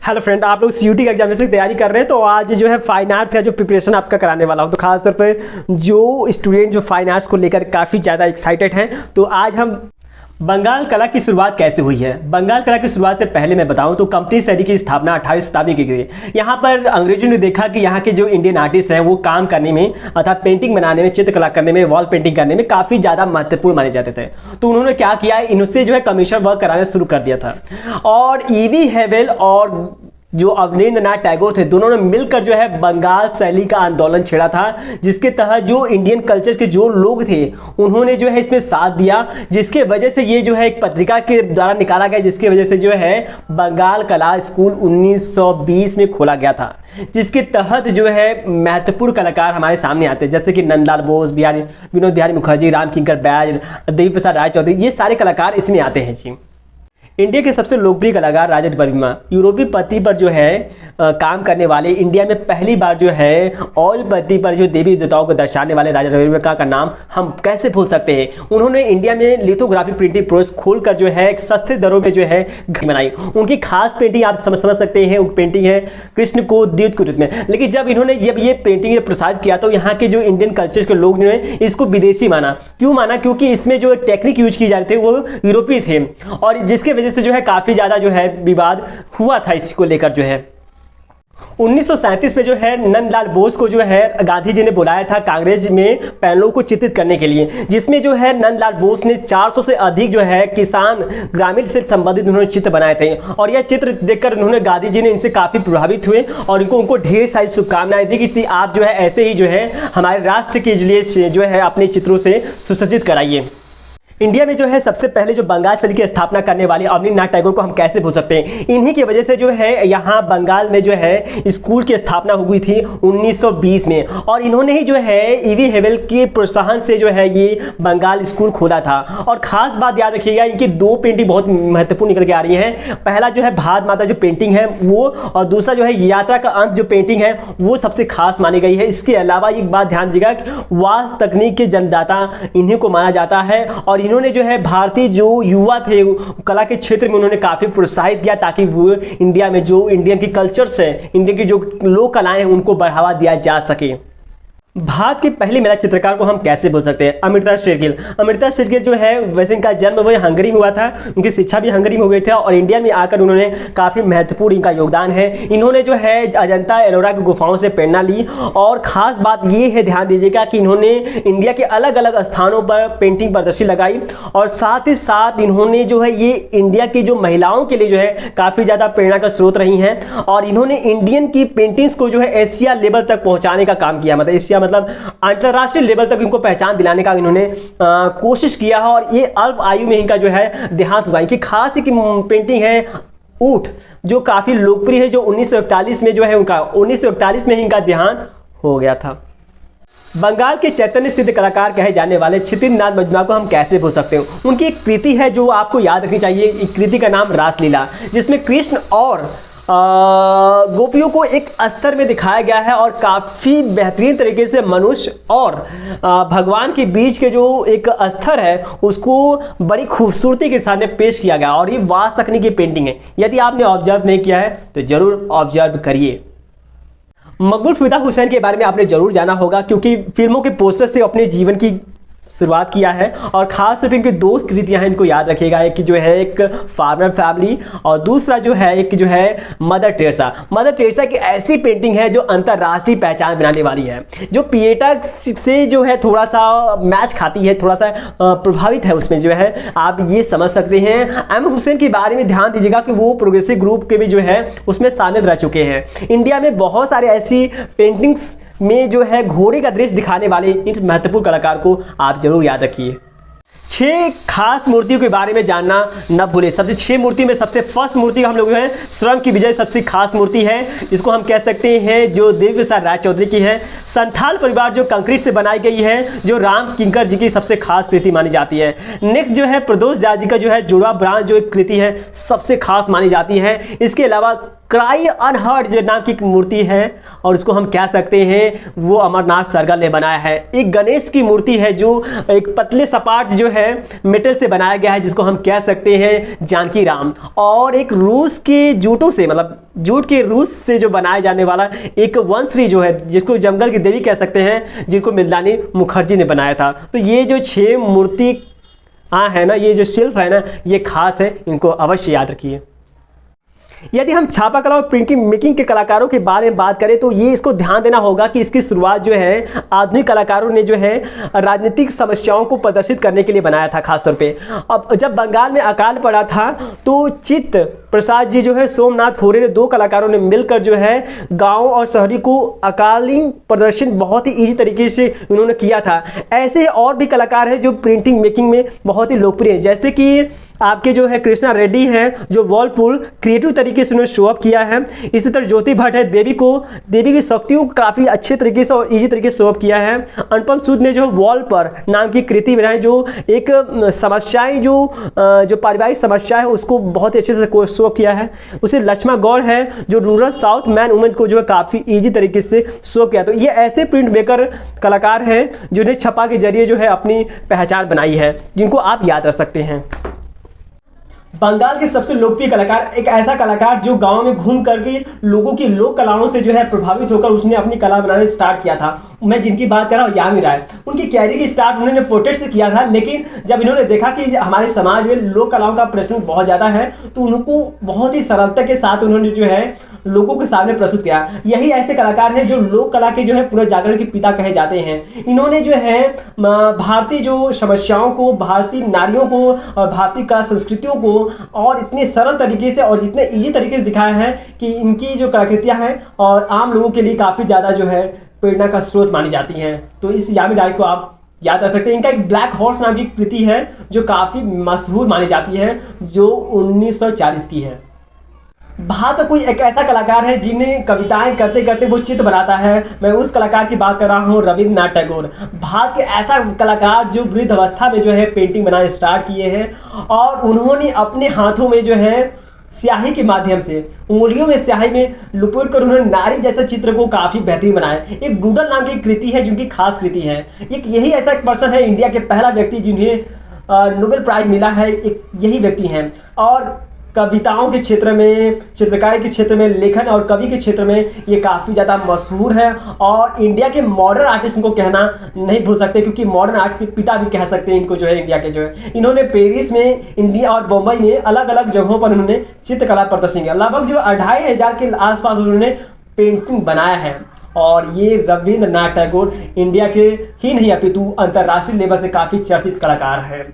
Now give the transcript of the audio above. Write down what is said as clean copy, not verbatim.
Hello friend, आप लोग CUT का एग्जामिनेशन की तैयारी कर रहे हैं तो आज जो है फाइन आर्ट्स का जो प्रिपरेशन आपका कराने वाला हूं। तो खास तौर पर जो स्टूडेंट जो फाइन आर्ट्स को लेकर काफ़ी ज़्यादा एक्साइटेड हैं, तो आज हम बंगाल कला की शुरुआत कैसे हुई है। बंगाल कला की शुरुआत से पहले मैं बताऊं तो कंपनी शैली की स्थापना 18वीं शताब्दी की गई। यहाँ पर अंग्रेजों ने देखा कि यहाँ के जो इंडियन आर्टिस्ट हैं वो काम करने में अर्थात पेंटिंग बनाने में, चित्रकला करने में, वॉल पेंटिंग करने में काफ़ी ज़्यादा महत्वपूर्ण माने जाते थे। तो उन्होंने क्या किया, इनसे जो है कमीशन वर्क कराना शुरू कर दिया था। और ईवी हेवेल और जो अवनींद्रनाथ टैगोर थे, दोनों ने मिलकर जो है बंगाल शैली का आंदोलन छेड़ा था, जिसके तहत जो इंडियन कल्चर के जो लोग थे उन्होंने जो है इसमें साथ दिया, जिसके वजह से ये जो है एक पत्रिका के द्वारा निकाला गया, जिसकी वजह से जो है बंगाल कला स्कूल 1920 में खोला गया था, जिसके तहत जो है महत्वपूर्ण कलाकार हमारे सामने आते हैं, जैसे कि नंदलाल बोस, विनोद बिहारी मुखर्जी, राम किंकर बैज, देवी प्रसाद राय चौधरी, ये सारे कलाकार इसमें आते हैं जी। इंडिया के सबसे लोकप्रिय कलाकार राजा रविवर्मा यूरोपीय पत्ती पर जो है काम करने वाले, इंडिया में पहली बार जो है ऑयल पत्ती पर जो देवी देवताओं को दर्शाने वाले राजा रविवर्मा का नाम हम कैसे भूल सकते हैं। उन्होंने इंडिया में लिथोग्राफी प्रिंटिंग प्रेस खोलकर जो है सस्ते दरों में जो है बनाई। उनकी खास पेंटिंग आप समझ सकते हैं, वो पेंटिंग है कृष्ण को द्यूत के रूप में। लेकिन जब ये पेंटिंग प्रसारित किया तो यहाँ के जो इंडियन कल्चर के लोग ने इसको विदेशी माना। क्यों माना? क्योंकि इसमें जो टेक्निक यूज की जा रही थी वो यूरोपीय थे, और जिसके वजह से जो है काफी ज्यादा जो है विवाद हुआ था इसको लेकर। जो है 1937 में जो है नंदलाल बोस को जो है गांधी जी ने बुलाया था कांग्रेस में पैनलों को चित्रित करने के लिए, जिसमें जो है नंदलाल बोस ने 400 से अधिक जो है किसान ग्रामीण से संबंधित उन्होंने चित्र बनाए थे। और यह चित्र देखकर उन्होंने गांधी जी ने इनसे काफी प्रभावित हुए और उनको ढेर सारी शुभकामनाएं दी कि आप जो है ऐसे ही जो है हमारे राष्ट्र के लिए जो है अपने चित्रों से सुसज्जित कराइए। इंडिया में जो है सबसे पहले जो बंगाल शैली की स्थापना करने वाले अवनींद्रनाथ टैगोर को हम कैसे भूल सकते हैं। इन्हीं की वजह से जो है यहाँ बंगाल में जो है स्कूल की स्थापना हुई थी 1920 में, और इन्होंने ही जो है ईवी हेवेल के प्रोत्साहन से जो है ये बंगाल स्कूल खोला था। और खास बात याद रखिएगा, इनकी दो पेंटिंग बहुत महत्वपूर्ण निकल के आ रही है। पहला जो है भारत माता जो पेंटिंग है वो, और दूसरा जो है यात्रा का अंत जो पेंटिंग है वो सबसे खास मानी गई है। इसके अलावा एक बात ध्यान दीजिएगा, वास्तु तकनीक के जन्मदाता इन्हीं को माना जाता है, और इन्होंने जो है भारतीय जो युवा थे कला के क्षेत्र में उन्होंने काफी प्रोत्साहित किया, ताकि वो इंडिया में जो इंडियन की कल्चर्स है, इंडियन की जो लोक कलाएं हैं, उनको बढ़ावा दिया जा सके। भारत की पहली महिला चित्रकार को हम कैसे बोल सकते हैं? अमृता शेरगिल। अमृता शेरगिल जो है वैसे इनका जन्म वही हंगरी में हुआ था, उनकी शिक्षा भी हंगरी में हो गई थी, और इंडिया में आकर उन्होंने काफ़ी महत्वपूर्ण इनका योगदान है। इन्होंने जो है अजंता एलोरा की गुफाओं से प्रेरणा ली, और ख़ास बात ये है, ध्यान दीजिएगा कि इन्होंने इंडिया के अलग अलग स्थानों पर पेंटिंग प्रदर्शनी लगाई, और साथ ही साथ इन्होंने जो है ये इंडिया की जो महिलाओं के लिए जो है काफ़ी ज़्यादा प्रेरणा का स्रोत रही हैं। और इन्होंने इंडियन की पेंटिंग्स को जो है एशिया लेवल तक पहुँचाने का काम किया, मतलब अंतरराष्ट्रीय लेवल तक इनको पहचान दिलाने का इन्होंने कोशिश किया है। और ये अल्प आयु में इनका जो है देहांत हुआ। इनकी खास एक पेंटिंग है ऊंट, जो काफी लोकप्रिय है, जो 1941 में जो है 1941 में ही इनका देहांत हो गया था। बंगाल के चैतन्य सिद्ध कलाकार कहे जाने वाले क्षितिज मजूमदार को हम कैसे भूल सकते हैं। उनकी एक कृति है जो आपको याद रखनी चाहिए। एक कृति का नाम रासलीला, जिसमें कृष्ण और गोपियों को एक स्तर में दिखाया गया है, और काफ़ी बेहतरीन तरीके से मनुष्य और भगवान के बीच के जो एक स्तर है उसको बड़ी खूबसूरती के साथ पेश किया गया। और ये वास्तु तकनीक की पेंटिंग है। यदि आपने ऑब्जर्व नहीं किया है तो जरूर ऑब्जर्व करिए। मकबूल फिदा हुसैन के बारे में आपने जरूर जाना होगा, क्योंकि फिल्मों के पोस्टर से अपने जीवन की शुरुआत किया है, और खास तौर पर इनकी दो कृतियां हैं, इनको याद रखिएगा। एक जो है एक फार्मर फैमिली, और दूसरा जो है एक जो है मदर टेरेसा। मदर टेरेसा की ऐसी पेंटिंग है जो अंतर्राष्ट्रीय पहचान बनाने वाली है, जो पिएटा से जो है थोड़ा सा मैच खाती है, थोड़ा सा प्रभावित है उसमें जो है, आप ये समझ सकते हैं। अहमद हुसैन के बारे में ध्यान दीजिएगा कि वो प्रोग्रेसिव ग्रुप के भी जो है उसमें शामिल रह चुके हैं। इंडिया में बहुत सारे ऐसी पेंटिंग्स में जो है घोड़े का दृश्य दिखाने वाले इस महत्वपूर्ण कलाकार को आप जरूर याद रखिए। 6 खास मूर्तियों के बारे में जानना न भूलें। सबसे 6 मूर्ति में सबसे फर्स्ट मूर्ति हम लोग जो है स्वयं की विजय सबसे खास मूर्ति है, इसको हम कह सकते हैं जो देवी प्रसाद राय चौधरी की है। संथाल परिवार जो कंक्रीट से बनाई गई है, जो राम किंकर जी की सबसे खास कृति मानी जाती है। नेक्स्ट जो है प्रदोष झा जी का जो है जुड़वा ब्रांच जो एक कृति है सबसे खास मानी जाती है। इसके अलावा क्राई अनहर्ड जो नाम की एक मूर्ति है, और उसको हम कह सकते हैं वो अमरनाथ सरगल ने बनाया है। एक गणेश की मूर्ति है जो एक पतले सपाट जो है मेटल से बनाया गया है, जिसको हम कह सकते हैं जानकी राम। और एक रूस के जूटों से, मतलब जूट के रूस से जो बनाया जाने वाला एक वंशरी जो है, जिसको जंगल की देवी कह सकते हैं, जिनको मृदलानी मुखर्जी ने बनाया था। तो ये जो 6 मूर्ति है ना, ये जो शिल्प है ना, ये खास है, इनको अवश्य याद रखिए। यदि हम छापा कला और प्रिंटिंग मेकिंग के कलाकारों के बारे में बात करें तो ये इसको ध्यान देना होगा कि इसकी शुरुआत जो है आधुनिक कलाकारों ने जो है राजनीतिक समस्याओं को प्रदर्शित करने के लिए बनाया था खासतौर पे। अब जब बंगाल में अकाल पड़ा था तो चित्त प्रसाद जी जो है सोमनाथ होरे ने 2 कलाकारों ने मिलकर जो है गाँव और शहरी को अकालीन प्रदर्शन बहुत ही ईजी तरीके से उन्होंने किया था। ऐसे और भी कलाकार हैं जो प्रिंटिंग मेकिंग में बहुत ही लोकप्रिय हैं, जैसे कि आपके जो है कृष्णा रेड्डी है, जो वॉलपुल क्रिएटिव तरीके से उन्होंने शो अप किया है। इसी तरह ज्योति भट्ट है, देवी की शक्तियों को काफ़ी अच्छे तरीके से और इजी तरीके से शो अप किया है। अनुपम सूद ने जो वॉल पर नाम की कृति बनाई, जो एक समस्याएं जो पारिवारिक समस्या है उसको बहुत ही अच्छे से शो अप किया है। उसे लक्ष्मा गौड़ है जो रूरल साउथ मैन वुमेन्स को जो है काफ़ी ईजी तरीके से शो अप किया। तो ये ऐसे प्रिंट मेकर कलाकार हैं जिन्हें छपा के जरिए जो है अपनी पहचान बनाई है, जिनको आप याद रख सकते हैं। बंगाल के सबसे लोकप्रिय कलाकार, एक ऐसा कलाकार जो गांव में घूम करके लोगों की लोक कलाओं से जो है प्रभावित होकर उसने अपनी कला बनाने स्टार्ट किया था। मैं जिनकी बात कर रहा हूँ यामी राय। उनकी कैरियर की स्टार्ट उन्होंने पोर्ट्रेट से किया था, लेकिन जब इन्होंने देखा कि हमारे समाज में लोक कलाओं का प्रश्न बहुत ज़्यादा है तो उनको बहुत ही सरलता के साथ उन्होंने जो है लोगों के सामने प्रस्तुत किया। यही ऐसे कलाकार हैं जो लोक कला के जो है पुनर्जागरण के पिता कहे जाते हैं। इन्होंने जो है भारतीय जो समस्याओं को, भारतीय नारियों को और भारतीय कला संस्कृतियों को और इतने सरल तरीके से और जितने ईजी तरीके से दिखाया है कि इनकी जो कलाकृतियां हैं और आम लोगों के लिए काफ़ी ज़्यादा जो है प्रेरणा का स्रोत मानी जाती हैं। तो इस यामी राय को आप याद रख सकते हैं। इनका एक ब्लैक हॉर्स नाम की कृति है जो काफ़ी मशहूर मानी जाती है, जो 1940 की है। भाग का कोई एक ऐसा कलाकार है जिन्हें कविताएं करते करते वो चित्र बनाता है। मैं उस कलाकार की बात कर रहा हूँ, रविंद्रनाथ टैगोर। भाग के ऐसा कलाकार जो वृद्ध अवस्था में जो है पेंटिंग बनाना स्टार्ट किए हैं और उन्होंने अपने हाथों में जो है स्याही के माध्यम से, उंगलियों में स्याही में लुपेट कर उन्होंने नारी जैसा चित्र को काफ़ी बेहतरीन बनाया। एक डूडल नाम की कृति है जिनकी खास कृति है। एक यही ऐसा एक पर्सन है, इंडिया के पहला व्यक्ति जिन्हें नोबेल प्राइज मिला है, एक यही व्यक्ति हैं। और कविताओं के क्षेत्र में, चित्रकारी के क्षेत्र में, लेखन और कवि के क्षेत्र में ये काफ़ी ज़्यादा मशहूर है और इंडिया के मॉडर्न आर्टिस्ट को कहना नहीं भूल सकते, क्योंकि मॉडर्न आर्ट के पिता भी कह सकते हैं इनको जो है इंडिया के जो है। इन्होंने पेरिस में, इंडिया और बम्बई में अलग अलग जगहों पर उन्होंने चित्रकला प्रदर्शन किया। लगभग जो 2500 के आसपास उन्होंने पेंटिंग बनाया है। और ये रविंद्रनाथ टैगोर इंडिया के ही नहीं अपितु अंतर्राष्ट्रीय लेवल से काफ़ी चर्चित कलाकार है।